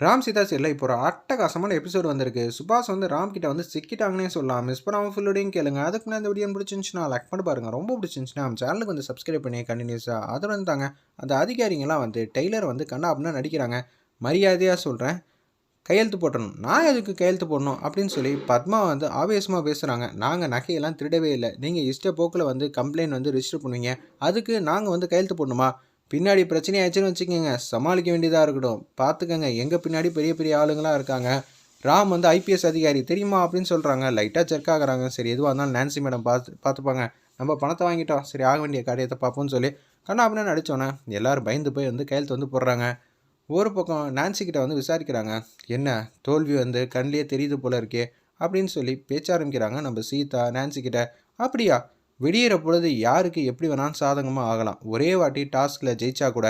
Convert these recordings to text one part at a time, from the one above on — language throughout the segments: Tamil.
ராம் சீதா சீரியல்ல இப்போ ஒரு அட்டகாசமான எபிசோடு வந்திருக்கு. சுபாஷ் வந்து ராம் கிட்ட வந்து சிக்கிட்டாங்கன்னே சொல்லலாம். மிஸ் பண்ணாம ஃபுல்லோடையும் கேளுங்க. அதுக்கு முன்னாடி இந்த வீடியோ பிடிச்சிருந்துச்சுன்னா லைக் பண்ணி பாருங்க. ரொம்ப பிடிச்சிருந்துச்சுன்னா நம்ம சேனலுக்கு வந்து சப்ஸ்கிரைப் பண்ணி கண்டினியூஸா ஆதரவு வந்துட்டாங்க. அந்த அதிகாரிங்கெல்லாம் வந்து டெய்லர் வந்து கண்ணா அப்படின்னா நடிக்கிறாங்க. மரியாதையாக சொல்கிறேன், கையெழுத்து போட்டணும். நான் எதுக்கு கையெழுத்து போடணும் அப்படின்னு சொல்லி பத்மா வந்து ஆவேசமாக பேசுகிறாங்க. நாங்கள் நகையெல்லாம் திருடவே இல்லை. நீங்கள் இஷ்ட போக்கில் வந்து கம்ப்ளைண்ட் வந்து ரிஜிஸ்டர் பண்ணுவீங்க. அதுக்கு நாங்கள் வந்து கையெழுத்து போடணுமா? பின்னாடி பிரச்சனை ஆயிடுச்சுன்னு வச்சுக்கோங்க, சமாளிக்க வேண்டியதாக இருக்கட்டும். பார்த்துக்கங்க, எங்கள் பின்னாடி பெரிய பெரிய ஆளுங்களாம் இருக்காங்க. ராம் வந்து ஐபிஎஸ் அதிகாரி தெரியுமா அப்படின்னு சொல்கிறாங்க. லைட்டாக செக் ஆகுறாங்க. சரி, எதுவாக இருந்தாலும் நான்சி மேடம் பார்த்துப்பாங்க. நம்ம பணத்தை வாங்கிட்டோம், சரி ஆக வேண்டிய காரியத்தை பார்ப்போம்னு சொல்லி கண்ணா அப்படின்னு நடித்தோன்னே எல்லோரும் பயந்து போய் வந்து கையெழுத்து வந்து போடுறாங்க. ஒரு பக்கம் நான்சி கிட்ட வந்து விசாரிக்கிறாங்க. என்ன தோல்வி வந்து கண்ணிலே தெரியுது போல இருக்கே அப்படின்னு சொல்லி பேச்ச ஆரம்பிக்கிறாங்க நம்ம சீதா நான்சி கிட்ட. அப்படியா? விடியிற பொழுது யாருக்கு எப்படி வேணாலும் சாதகமாக ஆகலாம். ஒரே வாட்டி டாஸ்கில் ஜெயிச்சா கூட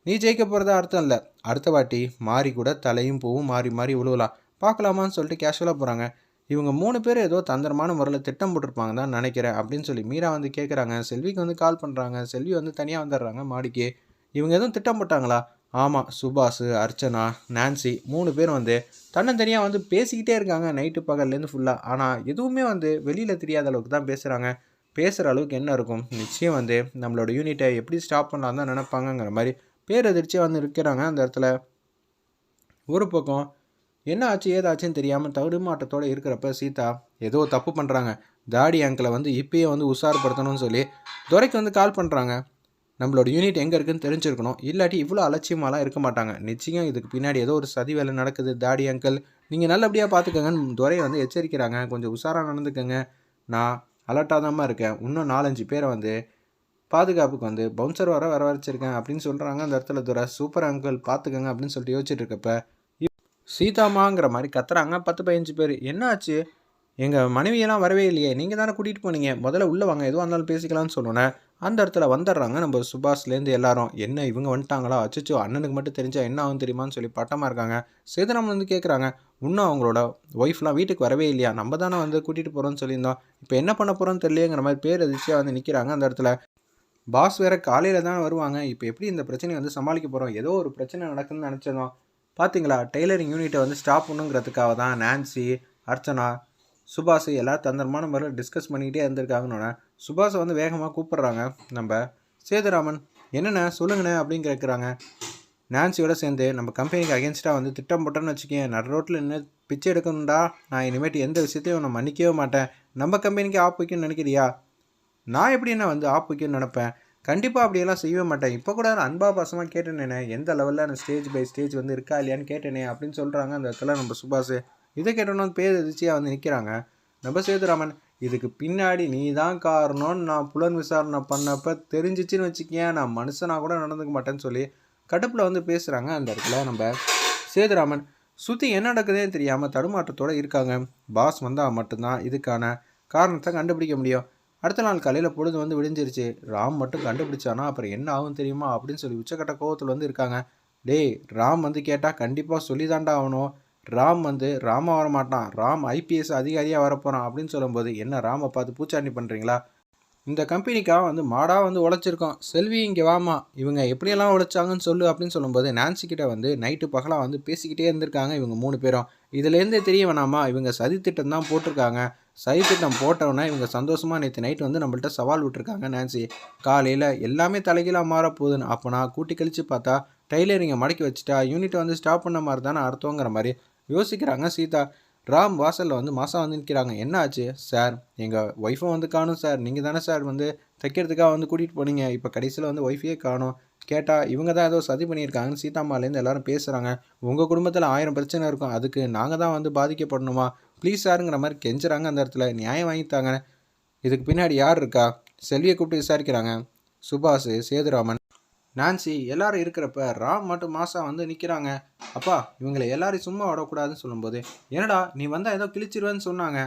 நீ ஜெயிக்க போகிறதா அர்த்தம் இல்லை. அடுத்த வாட்டி மாறி கூட தலையும் பூவும் மாறி மாறி விழுவலாம். பார்க்கலாமான்னு சொல்லிட்டு கேஷுவலாக போகிறாங்க. இவங்க 3 பேர் ஏதோ தந்திரமான முறையில் திட்டம் போட்டிருப்பாங்க தான் நினைக்கிறேன் அப்படின்னு சொல்லி மீரா வந்து கேட்குறாங்க. செல்விக்கு வந்து கால் பண்ணுறாங்க. செல்வி வந்து தனியாக வந்துடுறாங்க மாடிக்கு. இவங்க எதுவும் திட்டம் போட்டாங்களா? ஆமாம், சுபாஷ், அர்ச்சனா, நான்சி 3 பேரும் வந்து தன்னந்தனியாக வந்து பேசிக்கிட்டே இருக்காங்க நைட்டு பகல்லேருந்து ஃபுல்லாக. ஆனால் எதுவுமே வந்து வெளியில் தெரியாத அளவுக்கு தான் பேசுகிறாங்க. பேசுகிற அளவுக்கு என்ன இருக்கும்? நிச்சயம் வந்து நம்மளோட யூனிட்டை எப்படி ஸ்டாப் பண்ணலாம் தான் நினைப்பாங்கங்கிற மாதிரி பேரதிர்ச்சியாக வந்து இருக்கிறாங்க அந்த இடத்துல. ஒரு பக்கம் என்ன ஆச்சு ஏதாச்சுன்னு தெரியாமல் தடுமாட்டத்தோடு இருக்கிறப்ப சீதா ஏதோ தப்பு பண்ணுறாங்க. தாடி அங்கிளை வந்து இப்பயே வந்து உஷார்படுத்தணும்னு சொல்லி துரைக்கு வந்து கால் பண்ணுறாங்க. நம்மளோட யூனிட் எங்கே இருக்குன்னு தெரிஞ்சிருக்கணும். இல்லாட்டி இவ்வளோ அலட்சியமாலாம் இருக்க மாட்டாங்க. நிச்சயம் இதுக்கு பின்னாடி ஏதோ ஒரு சதி வேலை நடக்குது. தாடி அங்கிள் நீங்கள் நல்லபடியாக பார்த்துக்கங்கன்னு துரையை வந்து எச்சரிக்கிறாங்க. கொஞ்சம் உஷாராக நடந்துக்கங்க. நான் அலர்ட்டாக தான்மா இருக்கேன். இன்னும் 4-5 பேரை வந்து பாதுகாப்புக்கு வந்து பவுன்சர் வர வச்சிருக்கேன் அப்படின்னு சொல்கிறாங்க. அந்த இடத்துல துரை சூப்பர் அங்கிள் பார்த்துக்கங்க அப்படின்னு சொல்லிட்டு யோசிச்சுட்டு இருக்கப்ப சீதாமாங்கிற மாதிரி கத்துறாங்க 10-15 பேர். என்ன ஆச்சு? எங்கள் மனைவியெல்லாம் வரவே இல்லையே, நீங்கள் தானே கூட்டிகிட்டு போனீங்க, முதல்ல உள்ளே வாங்க, எதுவாக இருந்தாலும் பேசிக்கலாம்னு சொன்னோன்னே அந்த இடத்துல வந்துடுறாங்க நம்ம சுபாஷ்லேருந்து எல்லாரும். என்ன இவங்க வந்துட்டாங்களா? அச்சோ, அண்ணனுக்கு மட்டும் தெரிஞ்சால் என்ன ஆகும் தெரியுமான்னு சொல்லி பட்டமாக இருக்காங்க. சேதுராமன் வந்து கேட்குறாங்க, இன்னும் அவங்களோட ஒய்ஃப்லாம் வீட்டுக்கு வரவே இல்லையா? நம்ம தானே வந்து கூட்டிகிட்டு போகிறோன்னு சொல்லியிருந்தோம், இப்போ என்ன பண்ண போகிறோன்னு தெரியலையேங்கிற மாதிரி பேர் அதிர்ச்சியாக வந்து நிற்கிறாங்க அந்த இடத்துல. பாஸ் வேறு காலையில் தான் வருவாங்க. இப்போ எப்படி இந்த பிரச்சனையை வந்து சமாளிக்க போகிறோம்? ஏதோ ஒரு பிரச்சனை நடக்குதுன்னு நினச்சதும் பார்த்தீங்களா, டெய்லரிங் யூனிட்டை வந்து ஸ்டாப் பண்ணுங்கிறதுக்காக தான் நான்சி, அர்ச்சனா, சுபாஷ் எல்லாம் தந்திரமான முறையில் டிஸ்கஸ் பண்ணிக்கிட்டே இருந்திருக்காங்கன்னு சுபாஷை வந்து வேகமாக கூப்பிட்றாங்க நம்ம சேதுராமன். என்னென்ன சொல்லுங்கண்ணே அப்படின்னு கேட்குறாங்க. நான்சியோட சேர்ந்து நம்ம கம்பெனிக்கு அகேன்ஸ்டாக வந்து திட்டம் போட்டோன்னு வச்சுக்கேன், நடு ரோட்டில் என்ன பிச்சை எடுக்கணும்டா, நான் இனிமேட்டு எந்த விஷயத்தையும் நான் மன்னிக்கவே மாட்டேன். நம்ம கம்பெனிக்கு ஆப் வைக்கணும்னு நினைக்கிறியா? நான் எப்படி என்ன வந்து ஆப் வைக்கணும்னு நினப்பேன்? கண்டிப்பாக அப்படியெல்லாம் செய்யவே மாட்டேன். இப்போ கூட அன்பா பாசமாக கேட்டேனே, எந்த லெவலில் நான் ஸ்டேஜ் பை ஸ்டேஜ் வந்து இருக்கா இல்லையான்னு கேட்டேனே அப்படின்னு சொல்கிறாங்க அந்த இடத்துல நம்ம சுபாஷ். இதை கேட்டோன்னு பேர் எதிர்ச்சியாக வந்து நிற்கிறாங்க நம்ம சேதுராமன். இதுக்கு பின்னாடி நீ தான் காரணம்னு நான் புலன் விசாரணை பண்ணப்போ தெரிஞ்சிச்சின்னு வச்சுக்கேன், நான் மனுஷனாக கூட நடந்துக்க மாட்டேன்னு சொல்லி கடுப்பில் வந்து பேசுகிறாங்க அந்த இடத்துல நம்ம சேதுராமன். சுற்றி என்ன நடக்குதுன்னு தெரியாமல் தடுமாற்றத்தோடு இருக்காங்க. பாஸ் வந்தால் மட்டும்தான் இதுக்கான காரணத்தை கண்டுபிடிக்க முடியும். அடுத்த நாள் காலையில் பொழுது வந்து விடிஞ்சிருச்சு. ராம் மட்டும் கண்டுபிடிச்சானா அப்புறம் என்ன ஆகும் தெரியுமா அப்படின்னு சொல்லி உச்சக்கட்ட கோவத்தில் வந்து இருக்காங்க. டேய், ராம் வந்து கேட்டால் கண்டிப்பாக சொல்லி தாண்டா ஆகணும். ராம் வந்து ராமா வரமாட்டான், ராம் ஐபிஎஸ் அதிகாரியாக வரப்போகிறான் அப்படின்னு சொல்லும்போது, என்ன ராமை பார்த்து பூச்சாண்டி பண்ணுறீங்களா? இந்த கம்பெனிக்காக வந்து மாடாக வந்து உழைச்சிருக்கோம். செல்வி இங்கே வாமா, இவங்க எப்படியெல்லாம் உழைச்சாங்கன்னு சொல்லு அப்படின்னு சொல்லும்போது நான்சி கிட்ட வந்து நைட்டு பகலாக வந்து பேசிக்கிட்டே இருந்திருக்காங்க இவங்க 3 பேரும். இதுலேருந்தே தெரிய வேணாமா, இவங்க சதித்திட்டம் தான் போட்டிருக்காங்க. சதித்திட்டம் போட்டவுடனே இவங்க சந்தோஷமாக நேற்று நைட்டு வந்து நம்மள்ட்ட சவால் விட்டுருக்காங்க நான்சி. காலையில் எல்லாமே தலைகீழாக மாறப்போகுதுன்னு. அப்போ நான் கூட்டி கழித்து பார்த்தா டெய்லரிங்கை மடக்கி வச்சுட்டா யூனிட்டை வந்து ஸ்டாப் பண்ண மாதிரி தானே அர்த்தங்கிற மாதிரி யோசிக்கிறாங்க சீதா. ராம் வாசலில் வந்து மாதம் வந்து நிற்கிறாங்க. என்ன ஆச்சு சார்? எங்கள் ஒய்ஃபும் வந்து காணும் சார். நீங்கள் தானே சார் வந்து தைக்கிறதுக்காக வந்து கூட்டிகிட்டு போனீங்க. இப்போ கடைசியில் வந்து ஒய்ஃபையே காணும். கேட்டால் இவங்க தான் ஏதோ சதி பண்ணியிருக்காங்கன்னு சீதாம்மாலேருந்து எல்லோரும் பேசுகிறாங்க. உங்கள் குடும்பத்தில் 1000 பிரச்சனை இருக்கும், அதுக்கு நாங்கள் தான் வந்து பாதிக்கப்படணுமா? ப்ளீஸ் சாருங்கிற மாதிரி கெஞ்சுறாங்க அந்த இடத்துல. நியாயம் வாங்கித்தாங்க. இதுக்கு பின்னாடி யார் இருக்கா? செல்வியை கூப்பிட்டு விசாரிக்கிறாங்க. சுபாஷ், சேதுராமன், நான்சி எல்லாரும் இருக்கிறப்ப ராம் மட்டும் மாசா வந்து நிற்கிறாங்க. அப்பா, இவங்களை எல்லாரையும் சும்மா விடக்கூடாதுன்னு சொல்லும்போது, என்னடா நீ வந்தால் ஏதோ கிழிச்சிருவேன்னு சொன்னாங்க.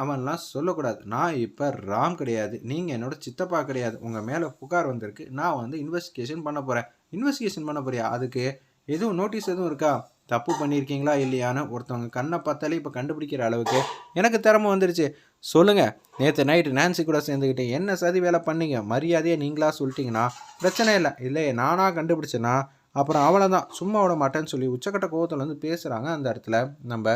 அவன்லாம் சொல்லக்கூடாது. நான் இப்போ ராம் கிடையாது, நீங்கள் என்னோட சித்தப்பா கிடையாது. உங்கள் மேலே புகார் வந்திருக்கு, நான் வந்து இன்வெஸ்டிகேஷன் பண்ண போகிறேன். இன்வெஸ்டிகேஷன் பண்ண போறியா? அதுக்கு எதுவும் நோட்டீஸ் எதுவும் இருக்கா? தப்பு பண்ணியிருக்கீங்களா இல்லையான்னு ஒருத்தவங்க கண்ணை பார்த்தாலே இப்போ கண்டுபிடிக்கிற அளவுக்கு எனக்கு திறமை வந்துருச்சு. சொல்லுங்கள், நேற்று நைட்டு நான்சி கூட சேர்ந்துக்கிட்டு என்ன சதி வேலை பண்ணீங்க? மரியாதையை நீங்களாக சொல்லிட்டீங்கன்னா பிரச்சனை இல்லை. இல்லை நானாக கண்டுபிடிச்சேன்னா அப்புறம் அவ்வளோதான் சும்மா விட மாட்டேன்னு சொல்லி உச்சக்கட்ட கோவத்தில் வந்து பேசுகிறாங்க. அந்த இடத்துல நம்ம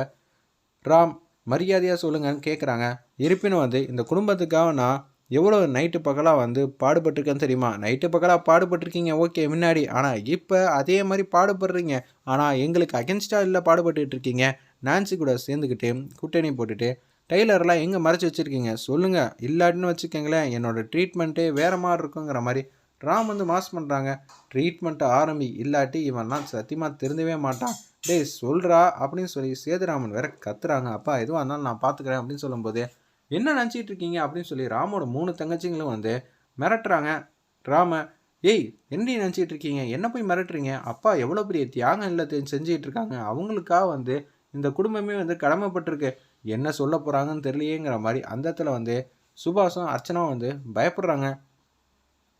ராம் மரியாதையாக சொல்லுங்கன்னு கேட்குறாங்க. இருப்பினும் வந்து இந்த குடும்பத்துக்காக நான் எவ்வளோ நைட்டு பகலாக வந்து பாடுபட்டிருக்கேன்னு தெரியுமா? நைட்டு பகலாக பாடுபட்டிருக்கீங்க ஓகே முன்னாடி. ஆனால் இப்போ அதே மாதிரி பாடுபடுறீங்க. ஆனால் எங்களுக்கு அகென்ஸ்டாக இல்லை பாடுபட்டுட்டு இருக்கீங்க. நான்சி கூட சேர்ந்துக்கிட்டு கூட்டணி போட்டுட்டு டெய்லர்லாம் எங்கே மறைச்சி வச்சுருக்கீங்க சொல்லுங்கள். இல்லாட்டின்னு வச்சுக்கோங்களேன் என்னோடய ட்ரீட்மெண்ட்டே வேறு மாதிரி இருக்குங்கிற மாதிரி ராம் வந்து மாஸ் பண்ணுறாங்க. ட்ரீட்மெண்ட்டை ஆரம்பி இல்லாட்டி இவன்லாம் சத்தியமாக திருந்தவே மாட்டான். டேய் சொல்கிறா அப்படின்னு சொல்லி சேதுராமன் வேற கத்துறாங்க. அப்பா எதுவாக இருந்தாலும் நான் பார்த்துக்கிறேன் அப்படின்னு சொல்லும்போது என்ன நினச்சிட்டு இருக்கீங்க அப்படின்னு சொல்லி ராமோட 3 தங்கச்சிங்களும் வந்து மிரட்டுறாங்க ராம. ஏய் என்ன நினச்சிட்டு இருக்கீங்க, என்ன போய் மிரட்டுறீங்க? அப்பா எவ்வளோ பெரிய தியாகம் இல்லை செஞ்சிட்டு இருக்காங்க. அவங்களுக்காக வந்து இந்த குடும்பமே வந்து கடமைப்பட்டிருக்கு. என்ன சொல்ல போகிறாங்கன்னு தெரியலையேங்கிற மாதிரி அந்த இடத்துல வந்து சுபாஷும் அர்ச்சனாவும் வந்து பயப்படுறாங்க.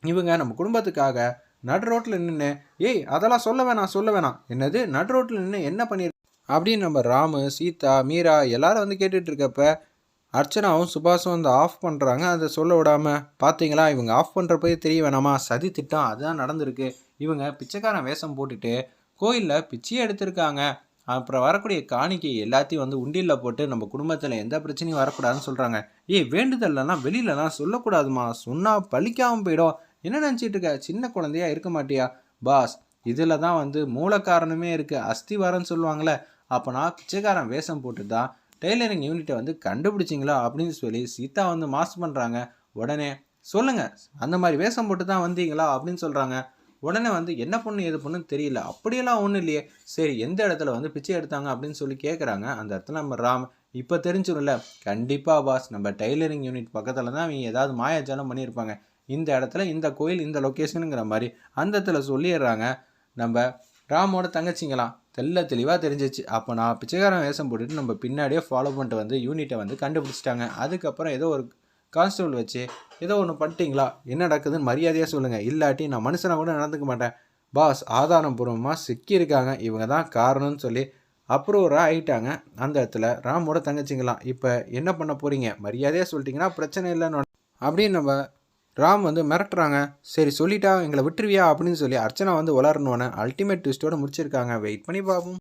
இவங்க நம்ம குடும்பத்துக்காக நடு ரோட்டில் நின்று ஏய் அதெல்லாம் சொல்ல வேணாம் என்னது நடு ரோட்டில் நின்று என்ன பண்ணியிருக்க அப்படின்னு நம்ம ராமு சீதா மீரா எல்லாரும் வந்து கேட்டுட்டு இருக்கப்ப அர்ச்சனாவும் சுபாஷும் வந்து ஆஃப் பண்ணுறாங்க. அதை சொல்ல விடாமல் பார்த்தீங்களா இவங்க ஆஃப் பண்ணுறப்பே தெரிய வேணாமா சதி திட்டம் அதுதான் நடந்திருக்கு. இவங்க பிச்சைக்காரன் வேஷம் போட்டுட்டு கோயிலில் பிச்சையே எடுத்திருக்காங்க. அப்புறம் வரக்கூடிய காணிக்கை எல்லாத்தையும் வந்து உண்டியில் போட்டு நம்ம குடும்பத்தில் எந்த பிரச்சனையும் வரக்கூடாதுன்னு சொல்கிறாங்க. ஏய் வேண்டுதல்லாம் வெளியிலலாம் சொல்லக்கூடாதுமா, சொன்னால் பழிக்காமல் போயிடும். என்ன நினச்சிட்டு இருக்க, சின்ன குழந்தையா இருக்க மாட்டியா? பாஸ் இதில் தான் வந்து மூல காரணமே இருக்குது, அஸ்திவாரம்னு சொல்லுவாங்களே. அப்போ நான் பிச்சைக்காரன் வேஷம் போட்டு தான் டெய்லரிங் யூனிட்டை வந்து கண்டுபிடிச்சிங்களா அப்படின்னு சொல்லி சீதா வந்து மாஸ் பண்ணுறாங்க. உடனே சொல்லுங்கள் அந்த மாதிரி வேஷம் போட்டு தான் வந்தீங்களா அப்படின்னு சொல்கிறாங்க. உடனே வந்து என்ன பொண்ணு எது பொண்ணுன்னு தெரியல. அப்படியெல்லாம் ஒன்றும் இல்லையே. சரி எந்த இடத்துல வந்து பிச்சை எடுத்தாங்க அப்படின்னு சொல்லி கேட்குறாங்க. அந்த இடத்துல நம்ம ராம் இப்போ தெரிஞ்சிடும்ல. கண்டிப்பாக பாஸ் நம்ம டெய்லரிங் யூனிட் பக்கத்தில் தான் அவங்க ஏதாவது மாயாஜாலம் பண்ணியிருப்பாங்க. இந்த இடத்துல இந்த கோயில் இந்த லொக்கேஷனுங்கிற மாதிரி அந்த இடத்துல சொல்லிடுறாங்க. நம்ம ராமோட தங்கச்சிங்களாம் தெளிவாக தெரிஞ்சிச்சு. அப்போ நான் பிச்சைக்காரன் வேஷம் போட்டுட்டு நம்ம பின்னாடியே ஃபாலோ பண்ணிட்டு வந்து யூனிட்டை வந்து கண்டுபிடிச்சிட்டாங்க. அதுக்கப்புறம் ஏதோ ஒரு கான்ஸ்டபிள் வச்சு ஏதோ ஒன்று பண்ணிட்டீங்களா, என்ன நடக்குதுன்னு மரியாதையாக சொல்லுங்கள், இல்லாட்டி நான் மனுஷனாக கூட நடந்துக்க மாட்டேன். பாஸ் ஆதாரபூர்வமாக சிக்கியிருக்காங்க, இவங்க தான் காரணம்னு சொல்லி அப்ரூவராக ஆகிட்டாங்க. அந்த இடத்துல ராமோட தங்கச்சிங்களாம் இப்போ என்ன பண்ண போகிறீங்க, மரியாதையாக சொல்லிட்டீங்கன்னா பிரச்சனை இல்லைன்னு அப்படின்னு நம்ம ராம் வந்து மிரட்டுறாங்க. சரி சொல்லிட்டா எங்களை விட்டுருவியா அப்படின்னு சொல்லி அர்ச்சனா வந்து வளரணுன்னு அல்டிமேட் ட்விஸ்ட்டோடு முடிச்சிருக்காங்க. வெயிட் பண்ணி பார்ப்போம்.